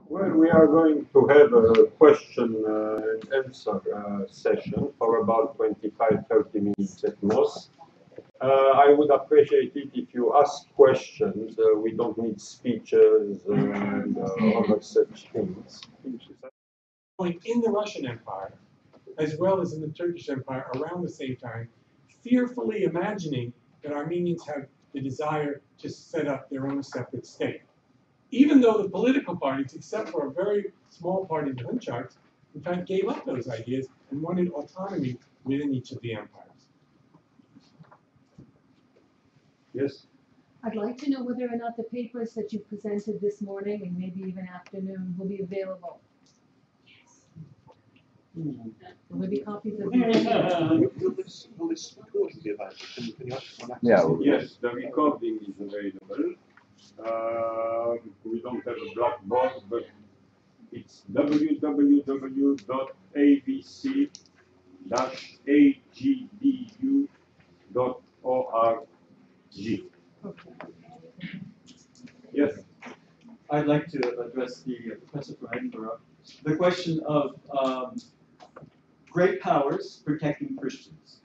Well, we are going to have a question and answer session for about 25-30 minutes at most. I would appreciate it if you ask questions. We don't need speeches and other such things. In the Russian Empire, as well as in the Turkish Empire around the same time, fearfully imagining that Armenians have the desire to set up their own separate state. Even though the political parties, except for a very small party, the Huncharts, in fact gave up those ideas and wanted autonomy within each of the empires. Yes? I'd like to know whether or not the papers that you presented this morning and maybe even afternoon will be available. Will there be copies of them? Will this recording be available? Can you access Yeah. Yes, the recording is available. We don't have a blackboard, but it's www.abc-agbu.org. Yes. I'd like to address the professor from Edinburgh. The question of great powers protecting Christians.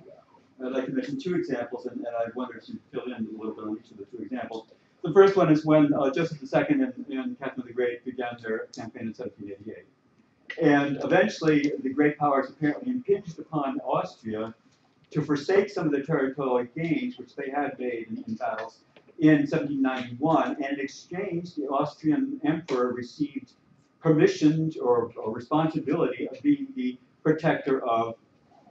I'd like to mention two examples, and I wonder if you fill in a little bit on each of the two examples. The first one is when Joseph II and Catherine the Great began their campaign in 1788. And eventually, the great powers apparently impinged upon Austria to forsake some of the territorial gains which they had made in battles in 1791, and in exchange, the Austrian emperor received permission or responsibility of being the protector of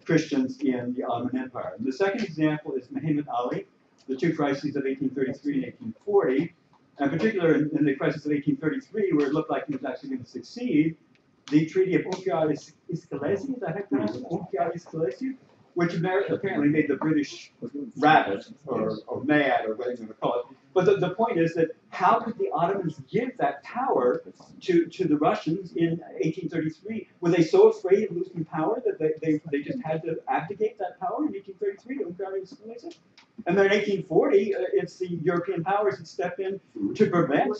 Christians in the Ottoman Empire. And the second example is Muhammad Ali, the two crises of 1833 and 1840, and in particular in the crisis of 1833, where it looked like he was actually going to succeed, the Treaty of Unkiar-Skelessi, is that how you pronounce it? Unkiar-Skelessi, which apparently made the British rabid or mad or whatever you want to call it. But the point is that how could the Ottomans give that power to the Russians in 1833? Were they so afraid of losing power that they just had to abdicate that power in 1833 to Unkiar-Skelessi? And then in 1840, it's the European powers that step in to prevent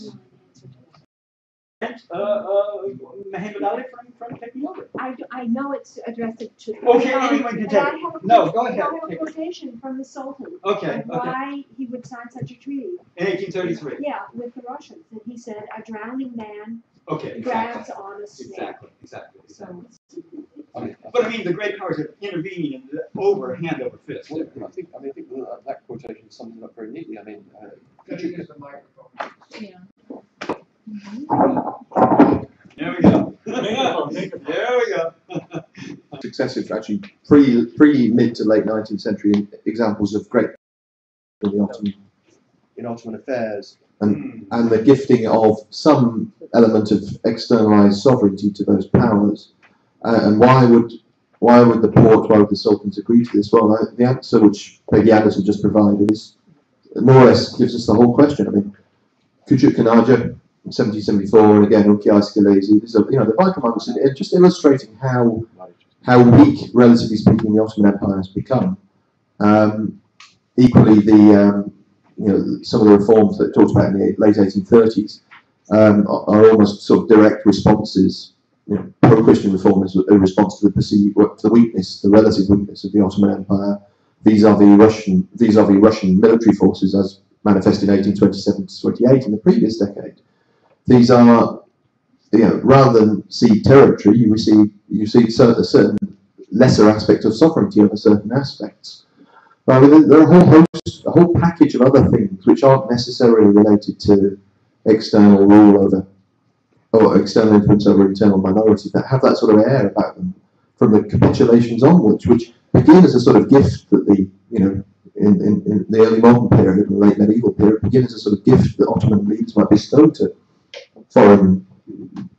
Muhammad Ali from taking over. I know it's addressed to. Okay, anyone can take it. No, go ahead. I have a quotation from the Sultan. Okay, Why he would sign such a treaty. In 1833. Yeah, with the Russians, and he said a drowning man Okay, grabs on a snake. Exactly. So, But I mean, the great powers are intervening and hand over fist. Well, I think that quotation sums it up very neatly. I mean, could you use the microphone? Yeah. There we go. There we go. Successive, actually, pre-mid to late 19th century examples of great in Ottoman affairs. and the gifting of some element of externalized sovereignty to those powers. And why would the Sultans agree to this? Well, the answer which Peggy Anderson just provided is more or less gives us the whole question. I mean, Küçük Kınaca, 1774, and again Unkiar-Skelessi. The vital moments, just illustrating how weak, relatively speaking, the Ottoman Empire has become. Equally, some of the reforms that it talked about in the late 1830s are almost sort of direct responses. Pro-Christian reform is a response to the weakness, the relative weakness of the Ottoman Empire vis-à-vis Russian military forces, as manifested in 1827 to 28 in the previous decade. These are, rather than cede territory, you see a certain lesser aspect of sovereignty over certain aspects. But I mean, there are a whole package of other things which aren't necessarily related to external rule over, or external influence over internal minorities, that have that sort of air about them from the capitulations onwards, which begin as a sort of gift that in the early modern period and late medieval period, begin as a sort of gift that Ottoman leaders might bestow to foreign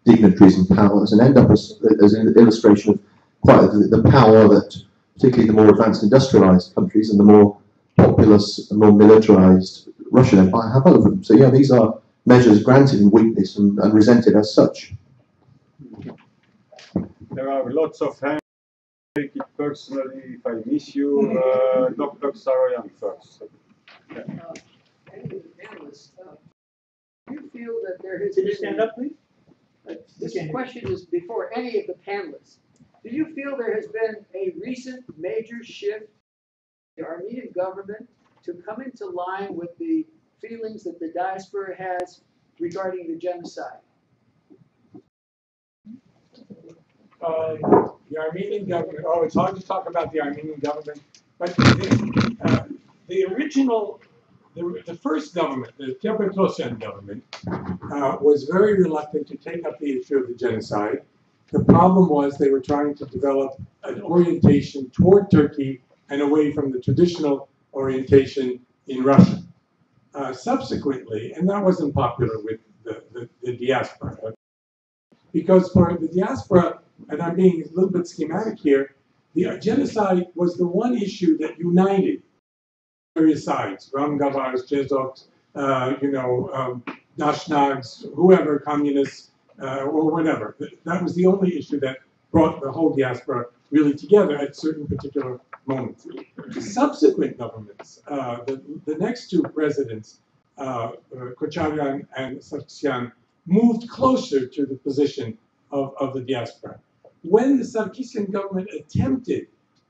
dignitaries and powers, and end up as an illustration of quite the power that particularly the more advanced industrialized countries and the more populous and more militarized Russian Empire have over them. So these are measures granted in weakness and resented as such. There are lots of hands. Take it personally if I miss you. Dr. Saroyan first. You feel that there has Can you stand up, please? This question is before any of the panelists. Do you feel there has been a recent major shift in the Armenian government to come into line with the feelings that the diaspora has regarding the genocide? The Armenian government, it's hard to talk about the Armenian government, but the original, the first government, the Tepetosyan government, was very reluctant to take up the issue of the genocide. The problem was they were trying to develop an orientation toward Turkey and away from the traditional orientation in Russia. Subsequently, and that wasn't popular with the diaspora, because for the diaspora, and I'm being a little bit schematic here, the genocide was the one issue that united various sides, Ramgavars, Jezoks, Dashnags, whoever, communists, or whatever. That was the only issue that brought the whole diaspora really together at certain particular moments. Subsequent governments, the next two presidents, Kocharyan and Sargsyan, moved closer to the position of the diaspora. When the Sargsyan government attempted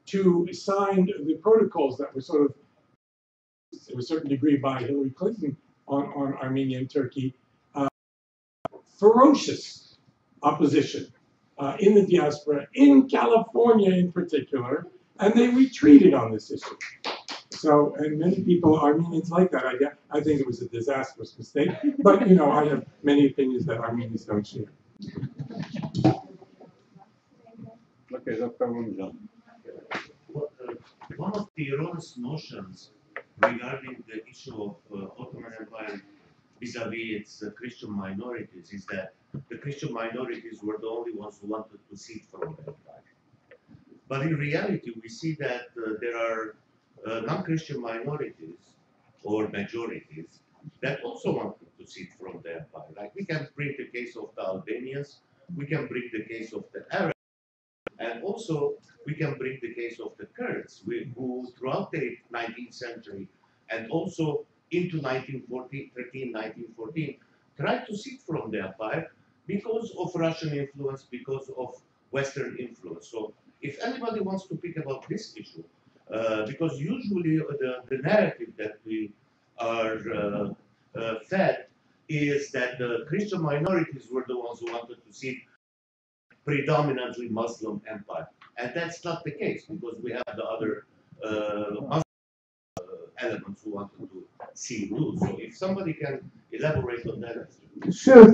to sign the protocols that were sort of, to a certain degree, by Hillary Clinton on Armenia and Turkey, ferocious opposition in the diaspora, in California in particular, and they retreated on this issue. So, and many people, Armenians, like that. I think it was a disastrous mistake, but I have many opinions that Armenians don't share. Okay, Dr. Rumjan. One of the erroneous notions regarding the issue of Ottoman Empire vis-a-vis its Christian minorities is that the Christian minorities were the only ones who wanted to cede from the empire. But in reality, we see that there are non-Christian minorities or majorities that also wanted to cede from the empire. Like we can bring the case of the Albanians, we can bring the case of the Arabs, and also we can bring the case of the Kurds, who throughout the 19th century and also into 1913, 1914, tried to cede from the empire because of Russian influence, because of Western influence. So if anybody wants to pick about this issue, because usually the narrative that we are fed is that the Christian minorities were the ones who wanted to cede predominantly Muslim empire. And that's not the case, because we have the other Muslim elements who wanted to see too. So if somebody can elaborate on that. Sure,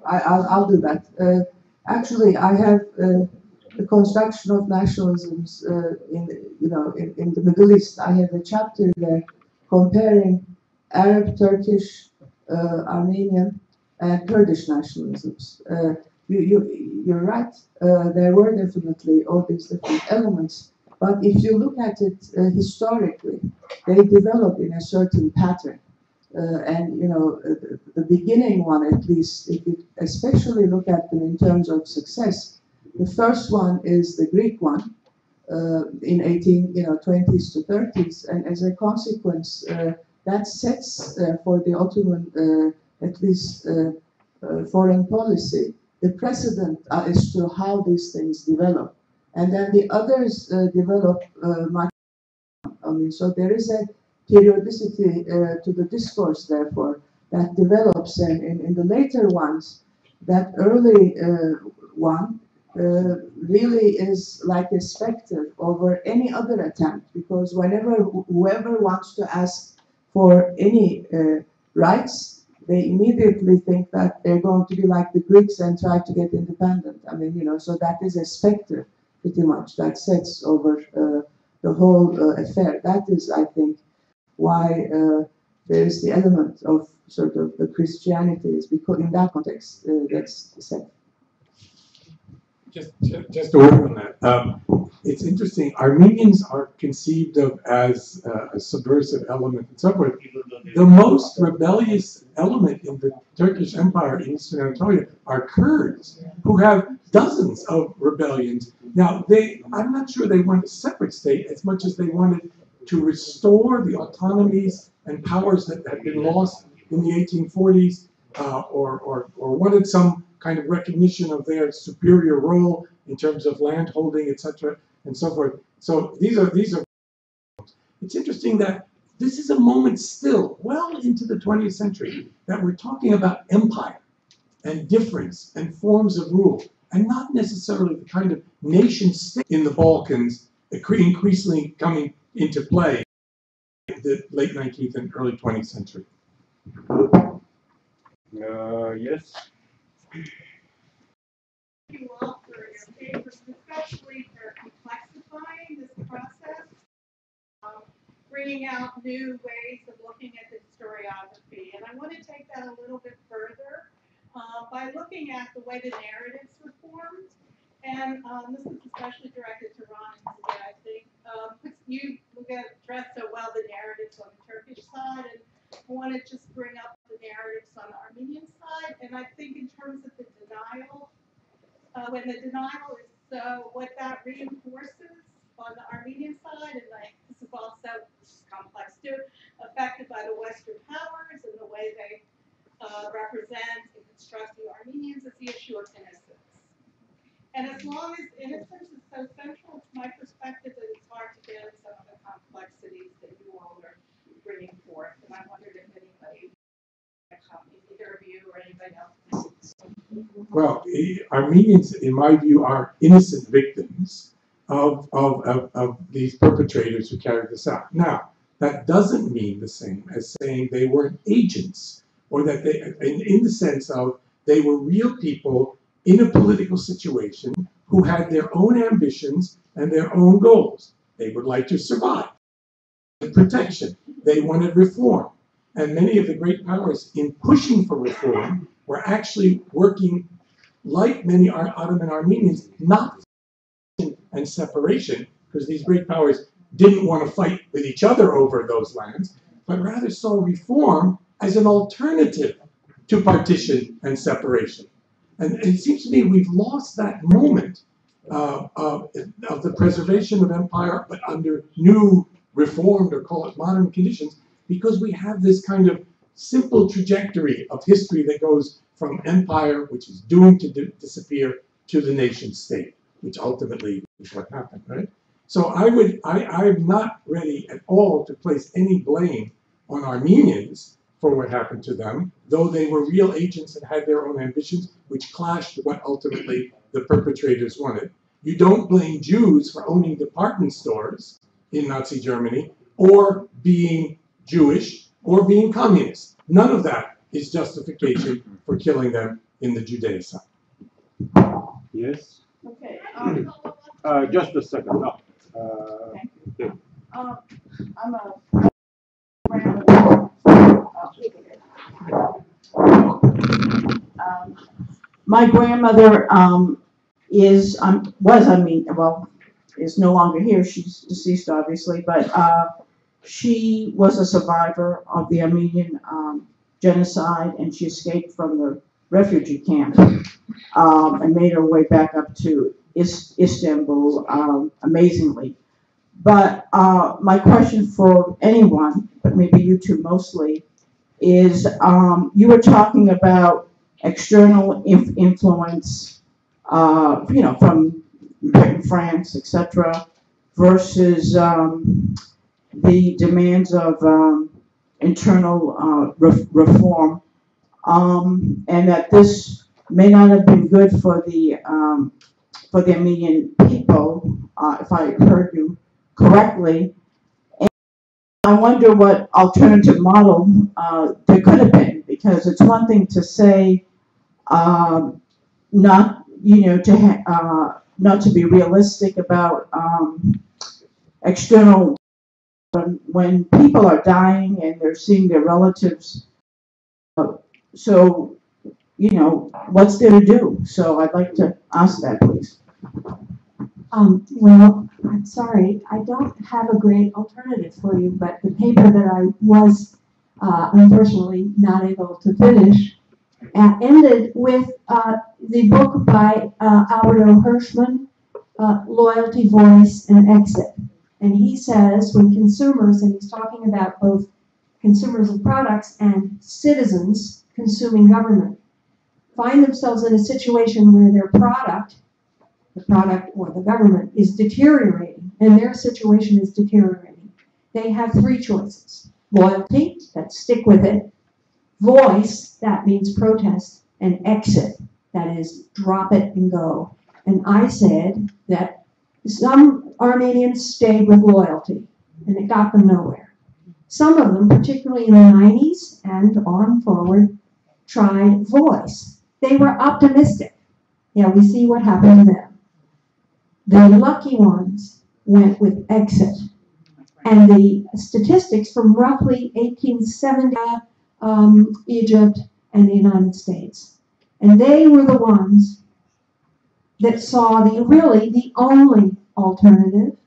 I'll do that. Actually, I have the construction of nationalisms in the Middle East. I have a chapter there comparing Arab, Turkish, Armenian, and Kurdish nationalisms. You're right. There were definitely all these different elements, but if you look at it historically, they develop in a certain pattern. And the beginning one, at least, if you especially look at them in terms of success, the first one is the Greek one in 1820s to 30s, and as a consequence, that sets for the Ottoman, at least foreign policy, the precedent as to how these things develop. And then the others develop much. So there is a periodicity to the discourse, therefore, that develops. And in the later ones, that early one really is like a specter over any other attempt, because whenever whoever wants to ask for any rights, they immediately think that they're going to be like the Greeks and try to get independent. So that is a specter, pretty much, that sets over the whole affair. That is, I think, why there is the element of sort of the Christianity is because in that context that's set. Just to work on that. It's interesting. Armenians are conceived of as a subversive element and so forth. The most rebellious element in the Turkish Empire in Eastern Anatolia are Kurds, who have dozens of rebellions. Now, I'm not sure they want a separate state as much as they wanted to restore the autonomies and powers that had been lost in the 1840s or wanted some kind of recognition of their superior role in terms of land holding, etc., and so forth. So these are. It's interesting that this is a moment still, well into the 20th century, that we're talking about empire and difference and forms of rule, and not necessarily the kind of nation state in the Balkans increasingly coming into play in the late 19th and early 20th century. Yes. Thank you all for your papers, especially for complexifying this process, bringing out new ways of looking at historiography. And I want to take that a little bit further by looking at the way the narratives were formed. And this is especially directed to Ron today, I think. You addressed so well the narratives on the Turkish side, and I want to just bring up the narratives on the Armenian side. And I think in terms of the denial, when the denial is what that reinforces on the Armenian side, and this is also complex too, affected by the Western powers and the way they represent and construct the Armenians, is the issue of innocence. And as long as innocence is so central to my perspective, that it's hard to get at some of the complexities that you all are bringing forth. And I wondered if anybody, either of you or anybody else. Well, Armenians, in my view, are innocent victims of these perpetrators who carried this out. Now, that doesn't mean the same as saying they weren't agents, or that they, in the sense of they were real people in a political situation who had their own ambitions and their own goals. They would like to survive. Protection. They wanted reform. And many of the great powers in pushing for reform were actually working, like many Ottoman Armenians, not and separation, because these great powers didn't want to fight with each other over those lands, but rather saw reform as an alternative to partition and separation. And it seems to me we've lost that moment of the preservation of empire, but under new, reformed, or call it modern conditions, because we have this kind of simple trajectory of history that goes from empire, which is doomed to disappear, to the nation state, which ultimately is what happened, right? So I'm not ready at all to place any blame on Armenians for what happened to them, though they were real agents and had their own ambitions, which clashed with what ultimately the perpetrators wanted. You don't blame Jews for owning department stores in Nazi Germany, or being Jewish, or being communist. None of that is justification for killing them in the Judaism. Yes. Okay. Just a second. No. Okay. I'm a grandmother. My grandmother is no longer here. She's deceased, obviously, but she was a survivor of the Armenian genocide, and she escaped from the refugee camp and made her way back up to Istanbul, amazingly. But my question for anyone, but maybe you two mostly, is you were talking about external influence, from Britain, France, etc., versus the demands of internal reform, and that this may not have been good for the Armenian people, if I heard you correctly. And I wonder what alternative model there could have been, because it's one thing to say not to be realistic about external, when people are dying and they're seeing their relatives. So, what's there to do? So I'd like to ask that, please. Well, I'm sorry, I don't have a great alternative for you, but the paper that I was unfortunately not able to finish ended with the book by Alberto Hirschman, Loyalty, Voice, and Exit. And he says when consumers, and he's talking about both consumers of products and citizens, consuming government, find themselves in a situation where their product, the product or the government, is deteriorating, and their situation is deteriorating, they have three choices. Loyalty, that's stick with it. Voice, that means protest. And exit, that is drop it and go. And I said that some Armenians stayed with loyalty, and it got them nowhere. Some of them, particularly in the 90s and on forward, tried voice. They were optimistic. Yeah, we see what happened to them. The lucky ones went with exit. And the statistics from roughly 1870, Egypt, and the United States. And they were the ones that saw really the only alternative.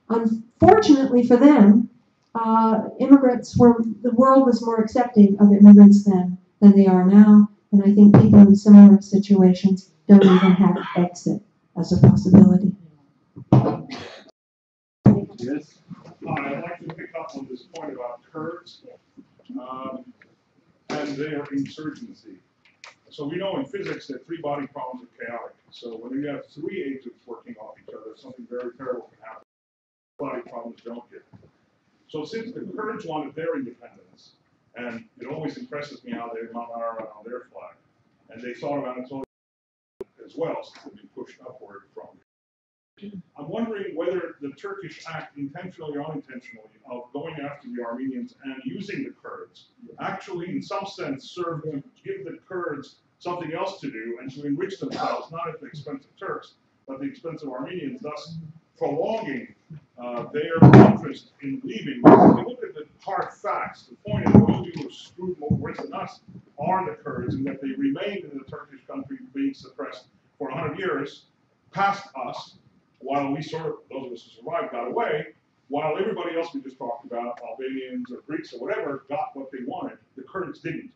Unfortunately for them, the world was more accepting of immigrants then than they are now. And I think people in similar situations don't even have exit as a possibility. Yes. I'd like to pick up on this point about Kurds and their insurgency. So we know in physics that three body problems are chaotic. So when you have three agents working off each other, something very terrible can happen. Body problems don't get. So since the Kurds wanted their independence, and it always impresses me how they mount on their flag, and they thought about Anatolia as well, since they've been pushed upward from. I'm wondering whether the Turkish act, intentionally or unintentionally, of going after the Armenians and using the Kurds, actually in some sense served to give the Kurds something else to do and to enrich themselves, not at the expense of Turks, but at the expense of Armenians, thus prolonging their interest in leaving. Because if you look at the hard facts, the point is the only people who screwed more worse than us are the Kurds, and that they remained in the Turkish country being suppressed for 100 years, past us, while we sort of, those of us who survived, got away, while everybody else we just talked about, Albanians or Greeks or whatever, got what they wanted, the Kurds didn't.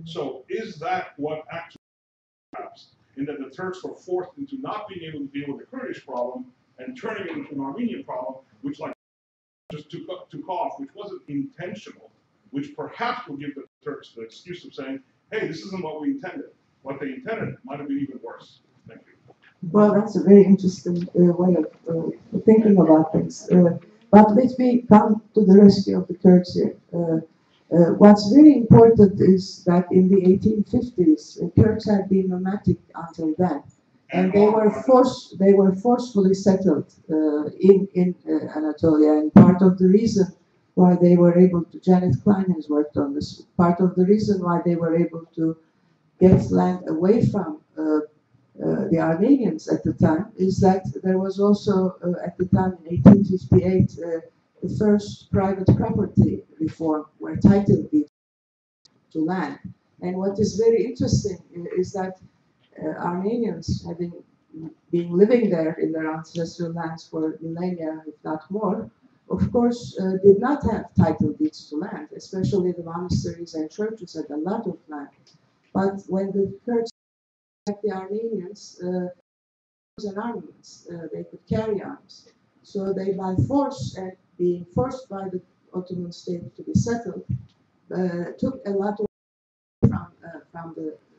So is that what actually happens, in that the Turks were forced into not being able to deal with the Kurdish problem and turning it into an Armenian problem, which like just took off, which wasn't intentional, which perhaps will give the Turks the excuse of saying, hey, this isn't what we intended. What they intended might have been even worse. Thank you. Well, that's a very interesting way of thinking about things. But let me come to the rescue of the Kurds here. What's very important is that in the 1850s, Kurds had been nomadic until then, and they were forcefully settled in Anatolia. And part of the reason why they were able to, Janet Klein has worked on this. Part of the reason why they were able to get land away from the Armenians at the time is that there was also at the time in 1858 the first private property reform where title deeds to land. And what is very interesting is that Armenians, having been living there in their ancestral lands for millennia, if not more, of course did not have title deeds to land, especially the monasteries and churches had a lot of land. But when the Kurds like the Armenians, and armaments, they could carry arms. So they, by force and being forced by the Ottoman state to be settled, took a lot of from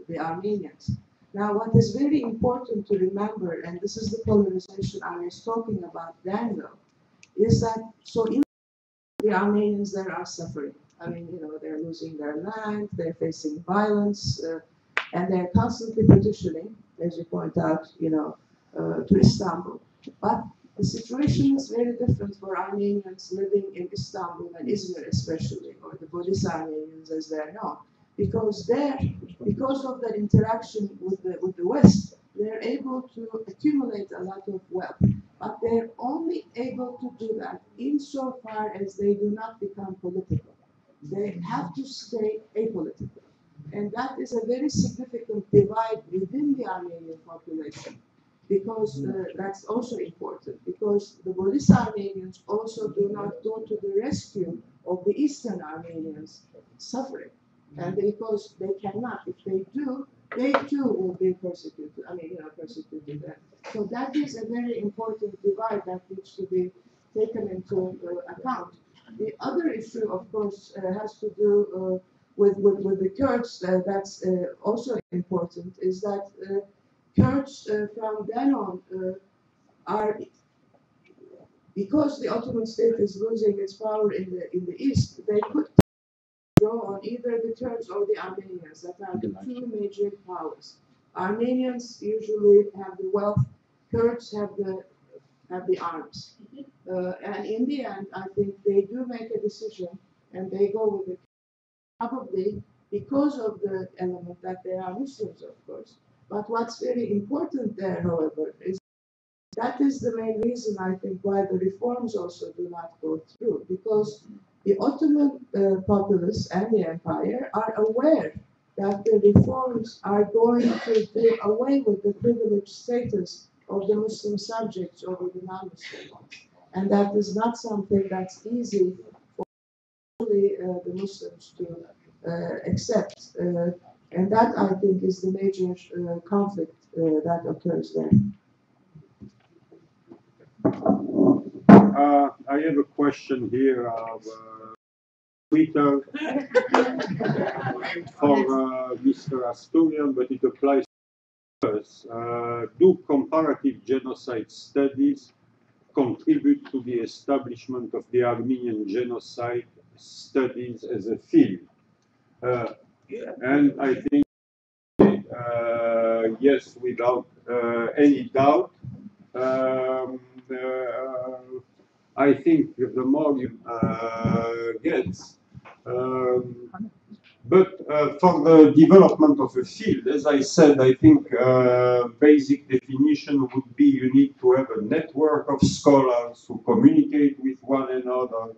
the Armenians. Now, what is very important to remember, and this is the polarization I was talking about then, though, is that so in the Armenians there are suffering. I mean, you know, they're losing their land, they're facing violence, and they're constantly petitioning, as you point out, you know, to Istanbul. But the situation is very different for Armenians living in Istanbul and Izmir especially, or the Buddhist Armenians as they're known, because of their interaction with the West, they're able to accumulate a lot of wealth. But they're only able to do that insofar as they do not become political. They have to stay apolitical. And that is a very significant divide within the Armenian population, because that's also important, because the Buddhist Armenians also do not go to the rescue of the Eastern Armenians suffering. And because they cannot, if they do, they too will be persecuted. I mean, you know, persecuted. So that is a very important divide that needs to be taken into account. The other issue, of course, has to do with the Kurds, that's also important, is that Kurds from then on are, because the Ottoman state is losing its power in the east, they could draw on either the Turks or the Armenians, that are the two major powers. Armenians usually have the wealth, Kurds have the arms. And in the end, I think they do make a decision, and they go with the probably because of the element that they are Muslims, of course. But what's very important there, however, is that is the main reason, I think, why the reforms also do not go through, because the Ottoman populace and the empire are aware that the reforms are going to do away with the privileged status of the Muslim subjects over the non-Muslim ones. And that is not something that's easy for the Muslims to accept. And that, I think, is the major conflict that occurs there. I have a question here of Twitter for Mr. Asturian, but it applies to us. Do comparative genocide studies contribute to the establishment of the Armenian genocide studies as a field? And I think yes, without any doubt. I think the more you get, but for the development of a field, as I said, I think basic definition would be you need to have a network of scholars who communicate with one another,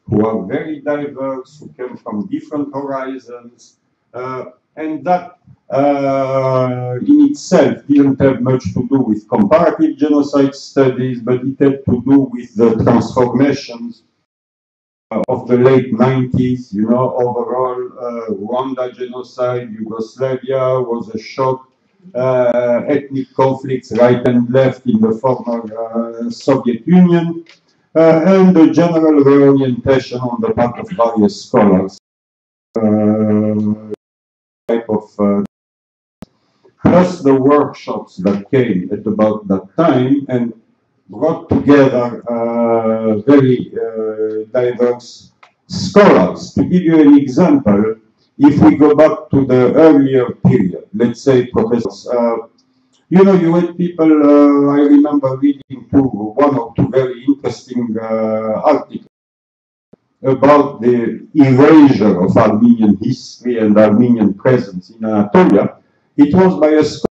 who are very diverse, who come from different horizons, and that in itself didn't have much to do with comparative genocide studies, but it had to do with the transformations of the late 90s, you know, overall Rwanda genocide, Yugoslavia was a shock, ethnic conflicts right and left in the former Soviet Union, and the general reorientation on the part of various scholars. Type of plus the workshops that came at about that time and brought together very diverse scholars. To give you an example, if we go back to the earlier period, let's say professors, you know, you had people, I remember reading one or two very interesting articles about the erasure of Armenian history and Armenian presence in Anatolia. It was by a scholar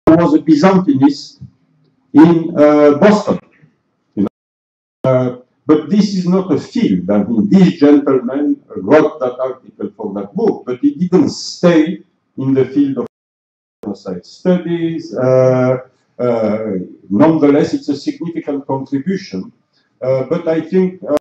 who was a Byzantinist in Boston. You know? But this is not a field. I mean, this gentleman wrote that article for that book, but he didn't stay in the field of genocide studies. Nonetheless, it's a significant contribution. But I think we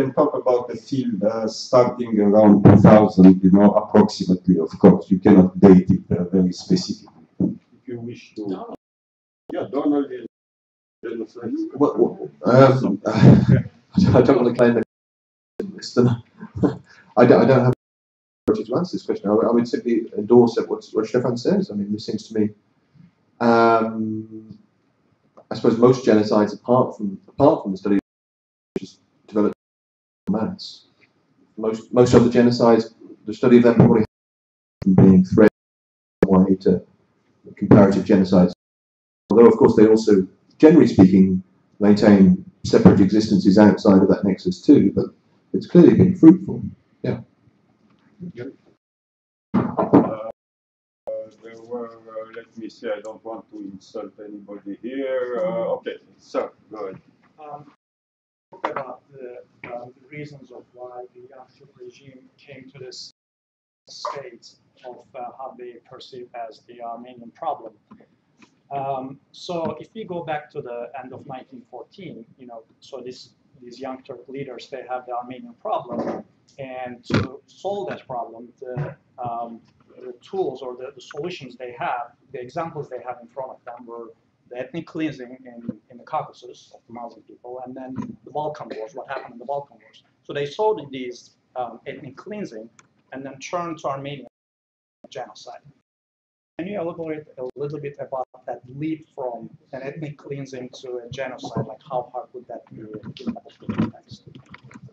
can talk about the field starting around 2000, you know, approximately, of course. You cannot date it very specifically. If you wish to. Yeah, Donald is genocide. I don't want to claim that. I don't have to answer this question. I would simply endorse what Stefan says. I mean, this seems to me, I suppose most genocides, apart from the study of developed mass, most of the genocides, the study of them probably from being threaded way to comparative genocides. Although, of course, they also, generally speaking, maintain separate existences outside of that nexus too. But it's clearly been fruitful. Yeah. There were, let me see, I don't want to insult anybody here. Okay, sir, go ahead. Talk about the reasons of why the Atatürk regime came to this state of how they perceive as the Armenian problem. So if we go back to the end of 1914, you know, so these young Turk leaders, they have the Armenian problem, and to solve that problem, the tools or the solutions they have, the examples they have in front of them were the ethnic cleansing in the Caucasus of the Muslim people, and then the Balkan Wars, what happened in the Balkan Wars. So they saw these ethnic cleansing and then turned to Armenia genocide. Can you elaborate a little bit about that leap from an ethnic cleansing to a genocide? Like how hard would that be in that context?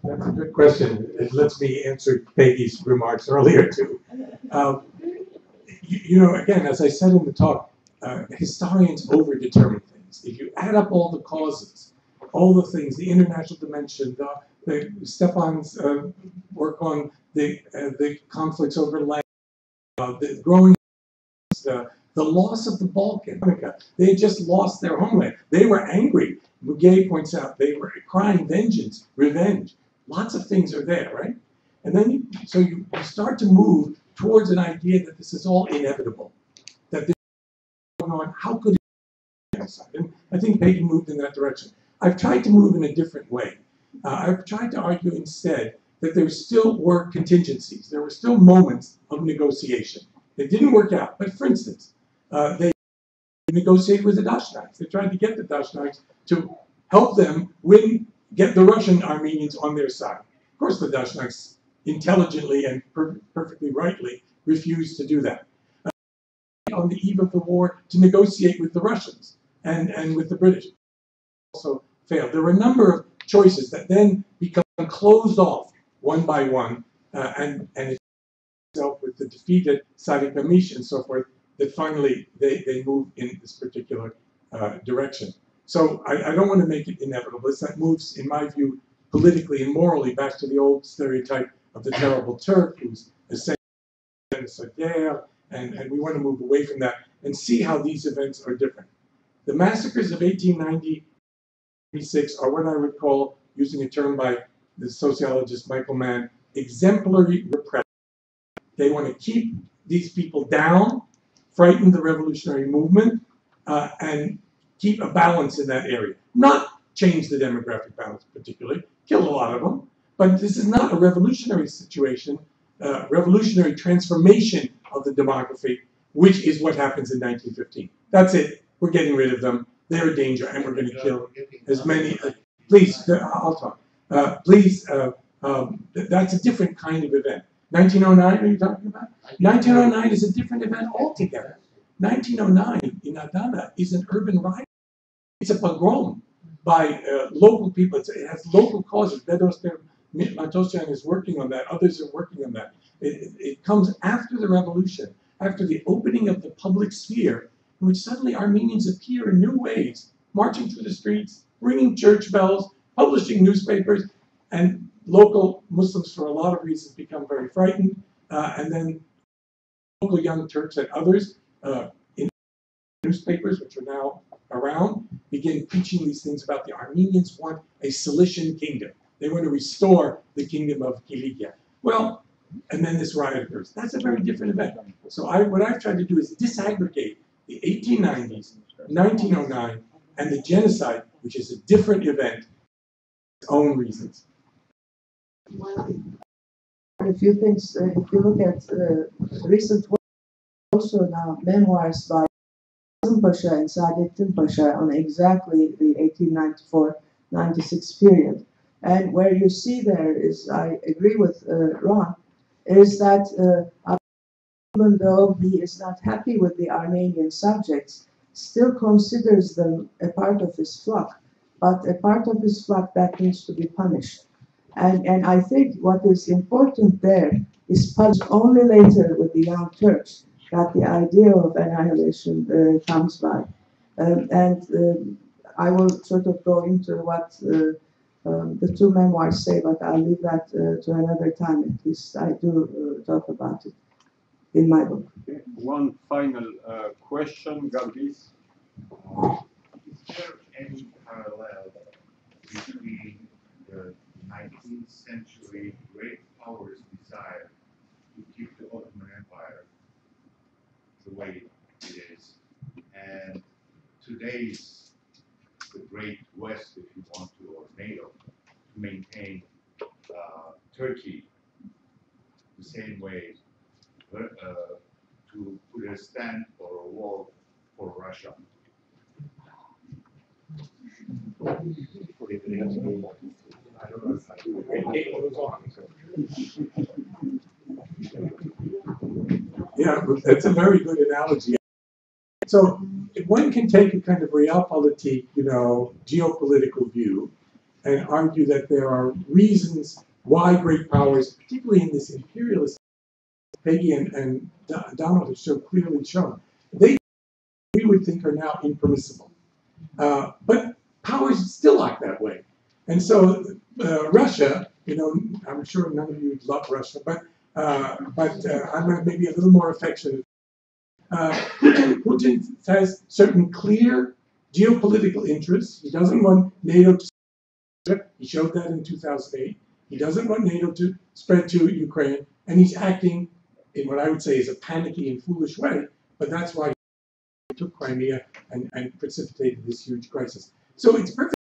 That's a good question. It lets me answer Peggy's remarks earlier too. You know, again, as I said in the talk, historians overdetermine things. If you add up all the causes, all the things, the international dimension, the Stefan's work on the conflicts over land, the growing, the loss of the Balkan, they had just lost their homeland. They were angry. Muguet points out they were crying vengeance, revenge. Lots of things are there, right? And then you start to move towards an idea that this is all inevitable, that this is going on. How could it be genocide? And I think Peggy moved in that direction. I've tried to move in a different way. I've tried to argue instead that there still were contingencies. There were still moments of negotiation. They didn't work out. But for instance, they negotiated with the Dashnags. They tried to get the Dashnags to help them get the Russian Armenians on their side. Of course, the Dashnags intelligently and perfectly rightly refused to do that. On the eve of the war, to negotiate with the Russians and with the British. Also failed. There were a number of choices that then become closed off one by one, and itself with the defeated Sadiq Amish and so forth, that finally they move in this particular direction. So I don't want to make it inevitable. That moves, in my view, politically and morally back to the old stereotype of the terrible Turk who's essentially genocidaire, and we want to move away from that and see how these events are different. The massacres of 1896 are what I would call, using a term by the sociologist Michael Mann, exemplary repression. They want to keep these people down, frighten the revolutionary movement, and keep a balance in that area. Not change the demographic balance particularly, kill a lot of them, but this is not a revolutionary situation, revolutionary transformation of the demography, which is what happens in 1915. That's it. We're getting rid of them. They're a danger, and we're going to kill as many. Please, I'll talk. That's a different kind of event. 1909, are you talking about? 1909 is a different event altogether. 1909 in Adana is an urban riot. It's a pogrom by local people. It has local causes. Bedros Matosyan is working on that. Others are working on that. It comes after the revolution, after the opening of the public sphere, in which suddenly Armenians appear in new ways, marching through the streets, ringing church bells, publishing newspapers, and local Muslims, for a lot of reasons, become very frightened, and then local young Turks and others in newspapers, which are now around, begin preaching these things about the Armenians want a Cilician kingdom. They want to restore the kingdom of Kilikia. Well, and then this riot occurs. That's a very different event. So what I've tried to do is disaggregate the 1890s, 1909, and the genocide, which is a different event, its own reasons. A few things, if you look at recent work, also now memoirs by Kazım Pasha and Saadettin Pasha on exactly the 1894-96 period. And where you see there is, I agree with Ron, is that even though he is not happy with the Armenian subjects, still considers them a part of his flock, but a part of his flock that needs to be punished. And I think what is important there is punished only later with the Young Turks that the idea of annihilation comes by. I will sort of go into what the two memoirs say, but I'll leave that to another time. At least I do talk about it in my book. Okay. One final question, Garbis. Is there any parallel between the 19th century great powers' desire to keep the Ottoman Empire the way it is, and today's the Great West, if you want to, or NATO, to maintain Turkey the same way, to put a stand or a wall for Russia? Yeah, that's a very good analogy. So one can take a kind of realpolitik, geopolitical view and argue that there are reasons why great powers, particularly in this imperialist, Peggy and Donald have so clearly shown, we would think are now impermissible. But powers still act that way. And so Russia, I'm sure none of you love Russia, but I'm maybe a little more affectionate. Putin has certain clear geopolitical interests. He doesn't want NATO to spread. He showed that in 2008. He doesn't want NATO to spread to Ukraine, and he's acting in what I would say is a panicky and foolish way, but that's why he took Crimea and precipitated this huge crisis. So it's perfect.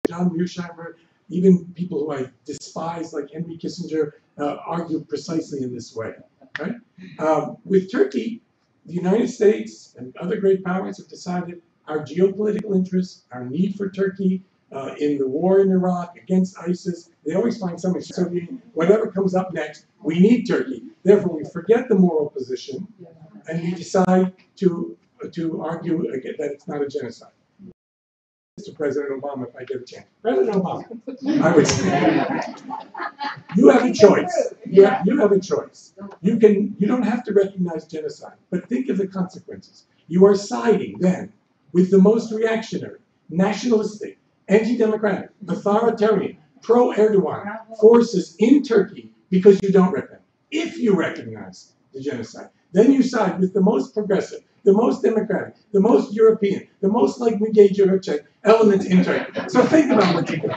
John Mearsheimer, even people who I despise, like Henry Kissinger, argue precisely in this way. Right? With Turkey, the United States and other great powers have decided our geopolitical interests, our need for Turkey in the war in Iraq against ISIS, they always find some excuse. So whatever comes up next, we need Turkey. Therefore, we forget the moral position and we decide to argue again that it's not a genocide. Mr. President Obama, if I get a chance. President Obama, I would say, you have a choice. You have a choice. You don't have to recognize genocide, but think of the consequences. You are siding then with the most reactionary, nationalistic, anti-democratic, authoritarian, pro-Erdogan forces in Turkey because you don't recognize. If you recognize the genocide, then you side with the most progressive, the most democratic, the most European, the most like Miguel Juracek elements in Turkey. So think about what you do.